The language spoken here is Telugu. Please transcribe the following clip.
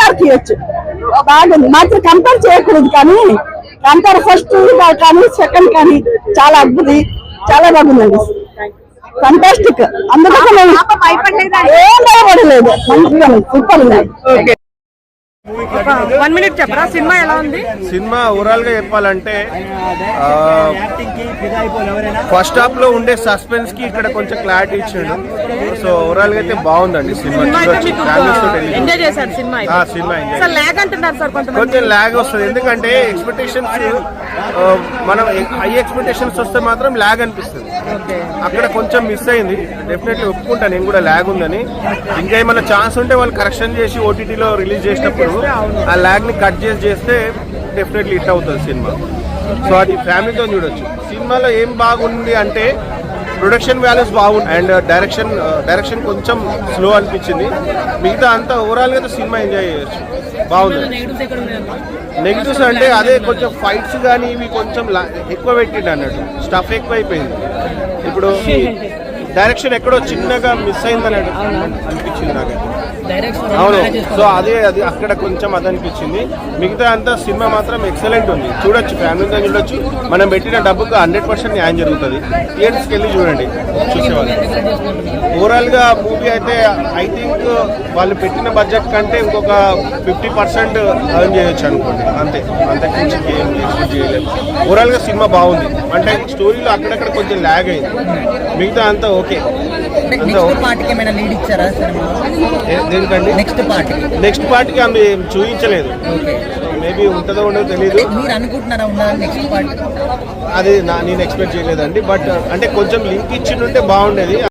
అందరు తీయచ్చు, బాగుంది. మాత్రం కంపేర్ చేయకూడదు, కానీ కంపేర్ ఫస్ట్ కానీ సెకండ్ కానీ చాలా అద్భుతం, చాలా బాగుందండి. ఫంటాస్టిక్. అందుకోసం ఏం భయపడలేదు, సూపర్ ఉంది. 1 minute చెప్పరా సినిమా ఎలా ఉంది? సినిమా ఓవరాల్ గా చెప్పాలంటే ఫస్ట్ హాఫ్ లో ఉండే సస్పెన్స్ కి ఇక్కడ కొంచెం క్లారిటీ ఇచ్చాడు. సో ఓవరాల్ గా అయితే బాగుందండి సినిమా. ఎంజాయ్ చేశారు సినిమా? లాగ్ అంటున్నారు సార్, కొంచెం లాగ్ వస్తుంది. ఎందుకంటే ఎక్స్పెక్టేషన్స్ మనం హై ఎక్స్పెక్టేషన్స్ వస్తే మాత్రం లాగ్ అనిపిస్తుంది. అక్కడ కొంచెం మిస్ అయింది. డెఫినెట్లీ ఒప్పుకుంటాను నేను కూడా లాగ్ ఉందని. ఇంకా ఏమైనా ఛాన్స్ ఉంటే వాళ్ళు కరెక్షన్ చేసి ఓటీటీలో రిలీజ్ చేసినప్పుడు ఆ లాగ్ ని కట్ చేస్తే డెఫినెట్లీ హిట్ అవుతుంది సినిమా. సో అది ఫ్యామిలీతో చూడొచ్చు. సినిమాలో ఏం బాగుంది అంటే ప్రొడక్షన్ వాల్యూస్ బాగుంది అండ్ డైరెక్షన్ కొంచెం స్లో అనిపించింది. మిగతా అంతా ఓవరాల్ గా సినిమా ఎంజాయ్ చేయొచ్చు, బాగుంది. నెగిటివ్స్ అంటే అదే కొంచెం ఫైట్స్ కానీ ఇవి కొంచెం ఎక్కువ పెట్టిండు అన్నట్టు, స్టఫ్ ఎక్కువ అయిపోయింది. ఇప్పుడు డైరెక్షన్ ఎక్కడో చిన్నగా మిస్ అయిందని అనిపించింది నాకు. అవును, సో అది అక్కడ కొంచెం అది అనిపించింది. మిగతా అంతా సినిమా మాత్రం ఎక్సలెంట్ ఉంది, చూడొచ్చు, ఫ్యామిలీతో చూడొచ్చు. మనం పెట్టిన డబ్బుకు 100% న్యాయం జరుగుతుంది. థియేటర్స్కి వెళ్ళి చూడండి చూసేవాళ్ళు. ఓవరాల్ గా మూవీ అయితే ఐ థింక్ వాళ్ళు పెట్టిన బడ్జెట్ కంటే ఇంకొక 50% ఎర్న్ చేయొచ్చు అనుకోండి, అంతే. అంతకుమించి ఏం ఎక్స్పెక్ట్ చేయలేదు. ఓవరాల్ గా సినిమా బాగుంది. అంటే స్టోరీలో అక్కడక్కడ కొంచెం ల్యాగ్ అయింది, మిగతా అంతా ఓకే. దేనికండి? నెక్స్ట్ పార్ట్కి ఆమె చూపించలేదు. మేబీ ఉంటుందో ఉండదో తెలియదు. అది నేను ఎక్స్పెక్ట్ చేయలేదండి. బట్ అంటే కొంచెం లింక్ ఇచ్చి ఉంటే బాగుండేది.